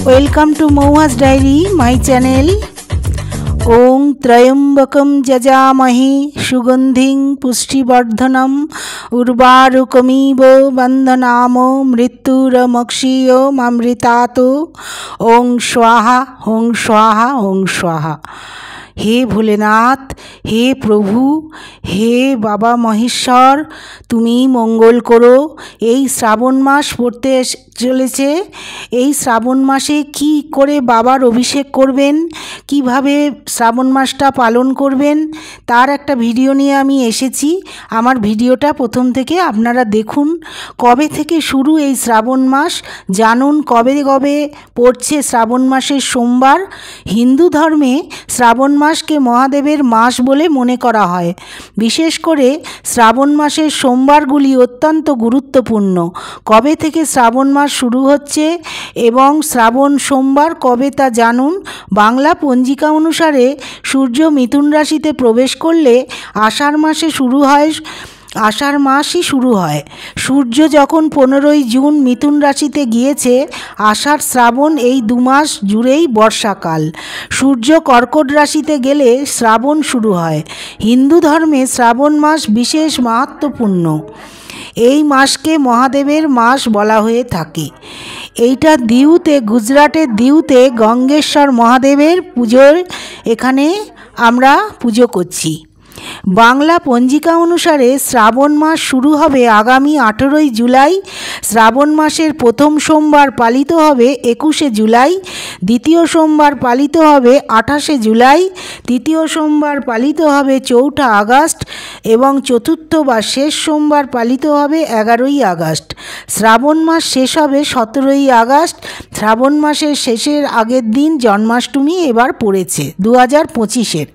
Welcome to মৌহাস diary my channel. ওং ত্রয়ম্বকম যজামহে সুগন্ধিং পুষ্টিবর্ধনম উর্বারুকমিব বন্ধনাম মৃত্যুরমক্ষীয়মৃতাৎ। ওং স্বাহা ওং স্বাহা ওং স্বাহা। হে ভোলেনাথ, হে প্রভু, হে বাবা মহেশ্বর, তুমি মঙ্গল করো। এই শ্রাবণ মাস পড়তে চলেছে। এই শ্রাবণ মাসে কি করে বাবার অভিষেক করবেন, কিভাবে শ্রাবণ মাসটা পালন করবেন, তার একটা ভিডিও নিয়ে আমি এসেছি। আমার ভিডিওটা প্রথম থেকে আপনারা দেখুন। কবে থেকে শুরু এই শ্রাবণ মাস জানুন। কবে কবে পড়ছে শ্রাবণ মাসের সোমবার। হিন্দু ধর্মে শ্রাবণ মাসকে মহাদেবের মাস বলে মনে করা হয়। বিশেষ করে শ্রাবণ মাসের সোমবারগুলি অত্যন্ত গুরুত্বপূর্ণ। কবে থেকে শ্রাবণ মাস শুরু হচ্ছে এবং শ্রাবণ সোমবার কবে তা জানুন। বাংলা পঞ্জিকা অনুসারে সূর্য মিথুন রাশিতে প্রবেশ করলে আষাঢ় মাসই শুরু হয়। সূর্য যখন 15ই জুন মিথুন রাশিতে গিয়েছে, আষাঢ় শ্রাবণ এই 2 মাস জুড়েই বর্ষাকাল। সূর্য কর্কট রাশিতে গেলে শ্রাবণ শুরু হয়। হিন্দু ধর্মে শ্রাবণ মাস বিশেষ মাহাত্ম্যপূর্ণ। এই মাসকে মহাদেবের মাস বলা হয়ে থাকে। এইটা দিউতে, গুজরাটের দিউতে গঙ্গেশ্বর মহাদেবের পুজোর এখানে আমরা পুজো করছি। বাংলা পঞ্জিকা অনুসারে শ্রাবণ মাস শুরু হবে আগামী 18ই জুলাই। শ্রাবণ মাসের প্রথম সোমবার পালিত হবে 21শে জুলাই, দ্বিতীয় সোমবার পালিত হবে 28শে জুলাই, তৃতীয় সোমবার পালিত হবে 4ঠা আগস্ট এবং চতুর্থ বা শেষ সোমবার পালিত হবে 11ই আগস্ট। শ্রাবণ মাস শেষ হবে 17ই আগস্ট। শ্রাবণ মাসের শেষের আগের দিন জন্মাষ্টমী এবার পড়েছে 2025-এর।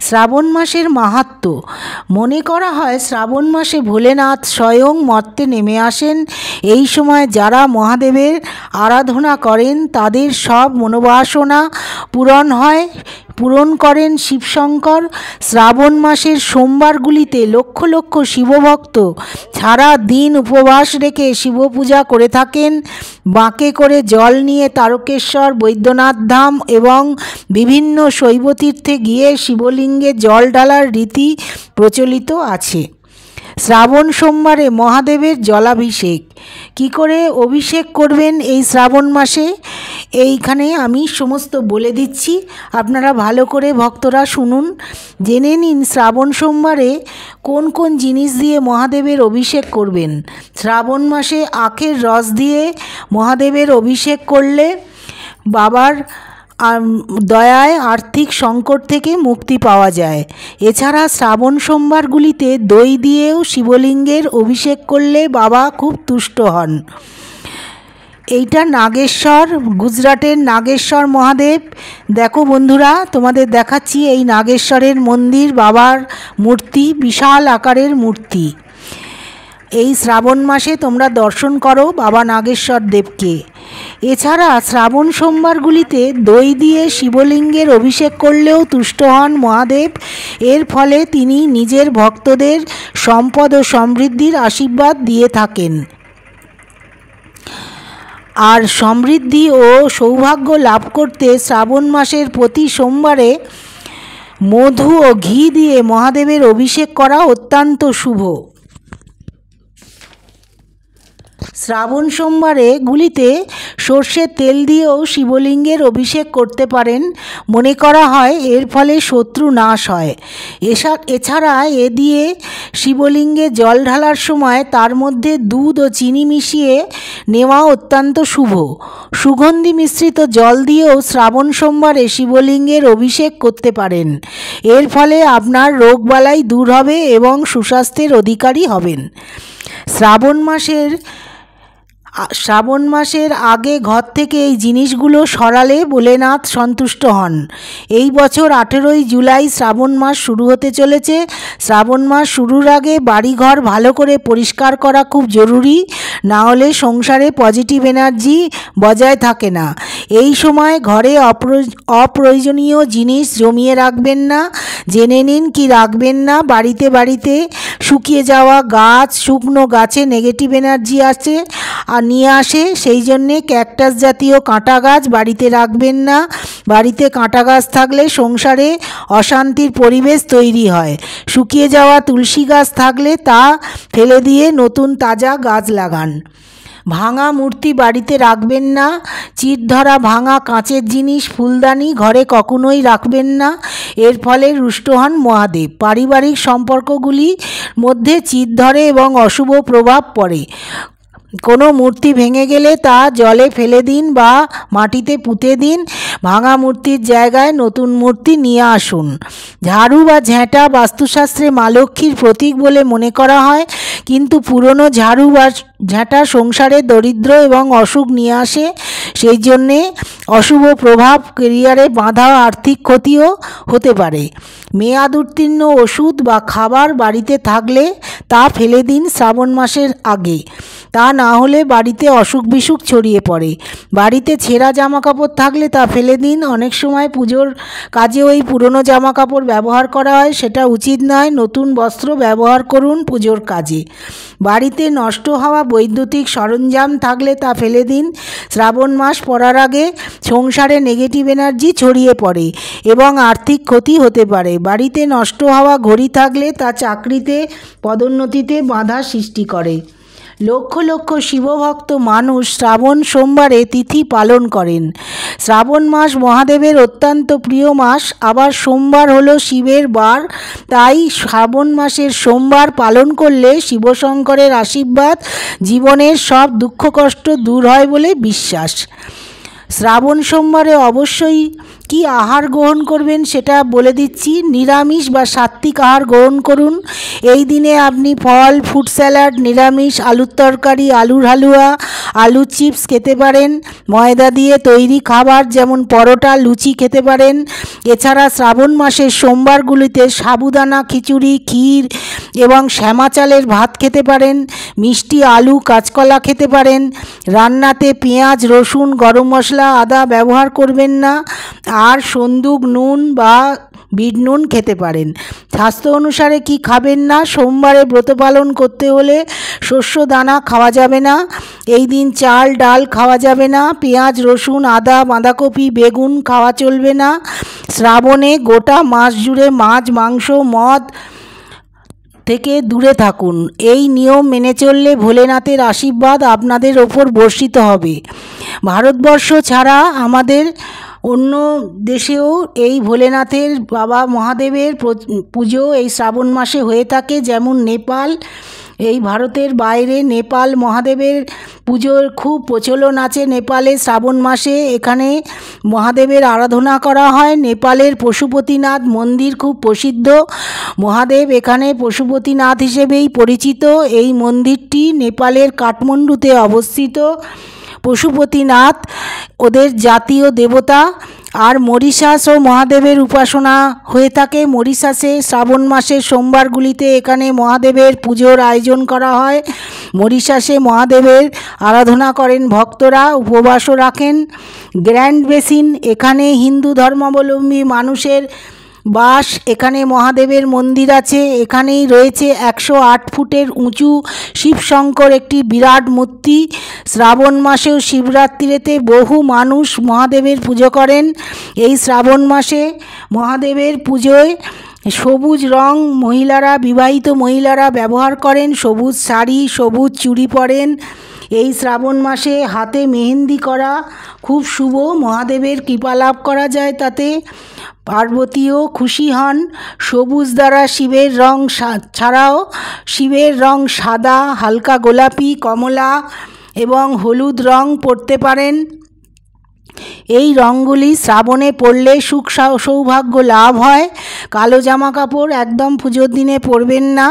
শ্রাবণ মাসের মাহাত্ম্য। মনে করা হয় শ্রাবণ মাসে ভোলেনাথ স্বয়ং মর্তে নেমে আসেন। এই সময় যারা মহাদেবের আরাধনা করেন তাদের সব মনোবাসনা পূরণ করেন শিবশঙ্কর। শ্রাবণ মাসের সোমবারগুলিতে লক্ষ লক্ষ শিবভক্ত সারা দিন উপবাস রেখে শিব পূজা করে থাকেন। বাঁকে করে জল নিয়ে তারকেশ্বর, বৈদ্যনাথ ধাম এবং বিভিন্ন শৈবতীর্থে গিয়ে শিবলিঙ্গে জল ঢালার রীতি প্রচলিত আছে। শ্রাবণ সোমবারে মহাদেবের জলাভিষেক। কি করে অভিষেক করবেন এই শ্রাবণ মাসে, এইখানে আমি সমস্ত বলে দিচ্ছি। আপনারা ভালো করে ভক্তরা শুনুন, জেনে নিন শ্রাবণ সোমবারে কোন কোন জিনিস দিয়ে মহাদেবের অভিষেক করবেন। শ্রাবণ মাসে আখের রস দিয়ে মহাদেবের অভিষেক করলে বাবার দয়ায় আর্থিক সংকট থেকে মুক্তি পাওয়া যায়। এছাড়া শ্রাবণ সোমবারগুলিতে দই দিয়েও শিবলিঙ্গের অভিষেক করলে বাবা খুব তুষ্ট হন। এইটা নাগেশ্বর, গুজরাটের নাগেশ্বর মহাদেব। দেখো বন্ধুরা, তোমাদের দেখাচ্ছি এই নাগেশ্বরের মন্দির, বাবার মূর্তি, বিশাল আকারের মূর্তি। এই শ্রাবণ মাসে তোমরা দর্শন করো বাবা নাগেশ্বর দেবকে। এছাড়া শ্রাবণ সোমবারগুলিতে দই দিয়ে শিবলিঙ্গের অভিষেক করলেও তুষ্ট হন মহাদেব। এর ফলে তিনি নিজের ভক্তদের সম্পদ ও সমৃদ্ধির আশীর্বাদ দিয়ে থাকেন। আর সমৃদ্ধি ও সৌভাগ্য লাভ করতে শ্রাবণ মাসের প্রতি সোমবারে মধু ও ঘি দিয়ে মহাদেবের অভিষেক করা অত্যন্ত শুভ। শ্রাবণ সোমবারে গুলিতে সর্ষের তেল দিয়েও শিবলিঙ্গের অভিষেক করতে পারেন। মনে করা হয় এর ফলে শত্রু নাশ হয়। এছাড়া এ দিয়ে শিবলিঙ্গে জল ঢালার সময় তার মধ্যে দুধ ও চিনি মিশিয়ে নেওয়া অত্যন্ত শুভ। সুগন্ধি মিশ্রিত জল দিয়েও শ্রাবণ সোমবারে শিবলিঙ্গের অভিষেক করতে পারেন। এর ফলে আপনার রোগবালাই দূর হবে এবং সুস্বাস্থ্যের অধিকারী হবেন। শ্রাবণ মাসের আগে ঘর থেকে এই জিনিসগুলো সরালে ভোলেনাথ সন্তুষ্ট হন। এই বছর 18ই জুলাই শ্রাবণ মাস শুরু হতে চলেছে। শ্রাবণ মাস শুরুর আগে বাড়িঘর ভালো করে পরিষ্কার করা খুব জরুরি, না হলে সংসারে পজিটিভ এনার্জি বজায় থাকে না। এই সময় ঘরে অপ্রয়োজনীয় জিনিস জমিয়ে রাখবেন না। জেনে নিন কি রাখবেন না। বাড়িতে শুকিয়ে যাওয়া গাছ, শুকনো গাছে নেগেটিভ এনার্জি আছে। নিয়ে আসে। সেই জন্যে ক্যাকটাস জাতীয় কাঁটা গাছ বাড়িতে রাখবেন না। বাড়িতে কাঁটা গাছ থাকলে সংসারে অশান্তির পরিবেশ তৈরি হয়। শুকিয়ে যাওয়া তুলসী গাছ থাকলে তা ফেলে দিয়ে নতুন তাজা গাছ লাগান। ভাঙা মূর্তি বাড়িতে রাখবেন না। চির ধরা ভাঙা কাঁচের জিনিস, ফুলদানি ঘরে কখনোই রাখবেন না। এর ফলে রুষ্ট হন মহাদেব। পারিবারিক সম্পর্কগুলির মধ্যে চির ধরে এবং অশুভ প্রভাব পড়ে। কোনো মূর্তি ভেঙে গেলে তা জলে ফেলে দিন বা মাটিতে পুঁতে দিন। ভাঙা মূর্তির জায়গায় নতুন মূর্তি নিয়ে আসুন। ঝাড়ু বা ঝেঁটা বাস্তুশাস্ত্রে মা লক্ষ্মীর প্রতীক বলে মনে করা হয়, কিন্তু পুরনো ঝাড়ু বা ঝেঁটা সংসারে দরিদ্র এবং অসুখ নিয়ে আসে। সেই জন্যে অশুভ প্রভাব, ক্যারিয়ারে বাধা, আর্থিক ক্ষতিও হতে পারে। মেয়াদ উত্তীর্ণ ওষুধ বা খাবার বাড়িতে থাকলে তা ফেলে দিন শ্রাবণ মাসের আগে। তা না হলে বাড়িতে অসুখ বিসুখ ছড়িয়ে পড়ে। বাড়িতে ছেঁড়া জামা কাপড় থাকলে তা ফেলে দিন। অনেক সময় পুজোর কাজে ওই পুরনো জামা কাপড় ব্যবহার করা হয়, সেটা উচিত নয়। নতুন বস্ত্র ব্যবহার করুন পুজোর কাজে। বাড়িতে নষ্ট হওয়া বৈদ্যুতিক সরঞ্জাম থাকলে তা ফেলে দিন। শ্রাবণ মাস পড়ার আগে সংসারে নেগেটিভ এনার্জি ছড়িয়ে পড়ে এবং আর্থিক ক্ষতি হতে পারে। বাড়িতে নষ্ট হওয়া ঘড়ি থাকলে তা চাকরিতে, পদোন্নতিতে বাধা সৃষ্টি করে। লক্ষ লক্ষ শিবভক্ত মানুষ শ্রাবণ সোমবারে তিথি পালন করেন। শ্রাবণ মাস মহাদেবের অত্যন্ত প্রিয় মাস। আবার সোমবার হলো শিবের বার। তাই শ্রাবণ মাসের সোমবার পালন করলে শিবশঙ্করের আশীর্বাদ জীবনের সব দুঃখ কষ্ট দূর হয় বলে বিশ্বাস। শ্রাবণ সোমবারে অবশ্যই কি আহার গ্রহণ করবেন সেটা বলে দিচ্ছি। নিরামিষ বা সাত্ত্বিক আহার গ্রহণ করুন। এই দিনে আপনি ফল, ফ্রুট স্যালাড, নিরামিষ আলুর তরকারি, আলুর হালুয়া, আলু চিপস খেতে পারেন। ময়দা দিয়ে তৈরি খাবার যেমন পরোটা, লুচি খেতে পারেন। এছাড়া শ্রাবণ মাসের সোমবারগুলিতে সাবুদানা খিচুড়ি, ক্ষীর এবং শ্যামা চালের ভাত খেতে পারেন। মিষ্টি আলু, কাঁচকলা খেতে পারেন। রান্নাতে পেঁয়াজ, রসুন, গরম মশলা, আদা ব্যবহার করবেন না। আর সন্দুক নুন বা বিট নুন খেতে পারেন। স্বাস্থ্য অনুসারে কি খাবেন না? সোমবারে ব্রত পালন করতে হলে শস্য দানা খাওয়া যাবে না। এই দিন চাল ডাল খাওয়া যাবে না। পেঁয়াজ, রসুন, আদা, বাঁধাকপি, বেগুন খাওয়া চলবে না। শ্রাবণে গোটা মাস জুড়ে মাছ, মাংস, মদ থেকে দূরে থাকুন। এই নিয়ম মেনে চললে ভোলেনাথের আশীর্বাদ আপনাদের ওপর বর্ষিত হবে। ভারতবর্ষ ছাড়া আমাদের অন্য দেশেও এই ভোলেনাথের বাবা মহাদেবের পুজো এই শ্রাবণ মাসে হয়ে থাকে। যেমন নেপাল, এই ভারতের বাইরে নেপাল মহাদেবের পুজোর খুব প্রচলন আছে। নেপালে শ্রাবণ মাসে এখানে মহাদেবের আরাধনা করা হয়। নেপালের পশুপতিনাথ মন্দির খুব প্রসিদ্ধ। মহাদেব এখানে পশুপতিনাথ হিসেবেই পরিচিত। এই মন্দিরটি নেপালের কাঠমান্ডুতে অবস্থিত। পশুপতিনাথ ওদের জাতীয় দেবতা। আর মরিশাসও মহাদেবের উপাসনা হয়ে থাকে। মরিশাসে শ্রাবণ মাসের সোমবারগুলিতে এখানে মহাদেবের পুজোর আয়োজন করা হয়। মরিশাসে মহাদেবের আরাধনা করেন ভক্তরা, উপবাসও রাখেন। গ্র্যান্ড বেসিন, এখানে হিন্দু ধর্মাবলম্বী মানুষের বাস। এখানে মহাদেবের মন্দির আছে। এখানেই রয়েছে 108 ফুটের উঁচু শিবশঙ্কর একটি বিরাট মূর্তি। শ্রাবণ মাসেও শিবরাত্রিতে বহু মানুষ মহাদেবের পুজো করেন। এই শ্রাবণ মাসে মহাদেবের পুজোয় সবুজ রং মহিলারা, বিবাহিত মহিলারা ব্যবহার করেন। সবুজ শাড়ি, সবুজ চুড়ি পরেন। এই শ্রাবণ মাসে হাতে মেহেন্দি করা খুব শুভ। মহাদেবের কৃপা লাভ করা যায় তাতে। পার্বতীও খুশি হন। সবুজ দ্বারা শিবের রং ছাড়াও শিবের রং সাদা, হালকা গোলাপি, কমলা এবং হলুদ রং পরতে পারেন। এই রঙগুলি শ্রাবণে পরলে সুখ সৌভাগ্য লাভ হয়। কালো জামা কাপড় একদম পুজোর দিনে পরবেন না।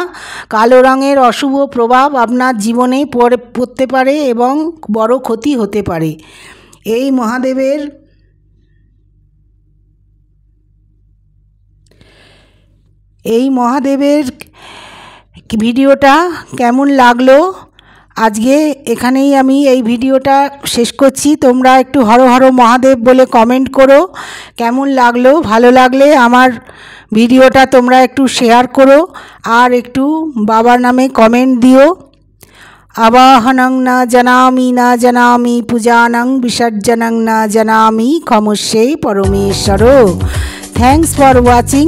কালো রঙের অশুভ প্রভাব আপনার জীবনে পড়তে পারে এবং বড় ক্ষতি হতে পারে। এই মহাদেবের ভিডিওটা কেমন লাগলো? আজকে এখানেই আমি এই ভিডিওটা শেষ করছি। তোমরা একটু হর হর মহাদেব বলে কমেন্ট করো। কেমন লাগলো? ভালো লাগলে আমার ভিডিওটা তোমরা একটু শেয়ার করো আর একটু বাবার নামে কমেন্ট দিও। আবাহনং না জানামি পূজানং বিসর্জনং না জানামি ক্ষমস্যে পরমেশ্বর। থ্যাংকস ফর ওয়াচিং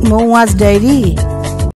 মৌয়াস ডায়েরি।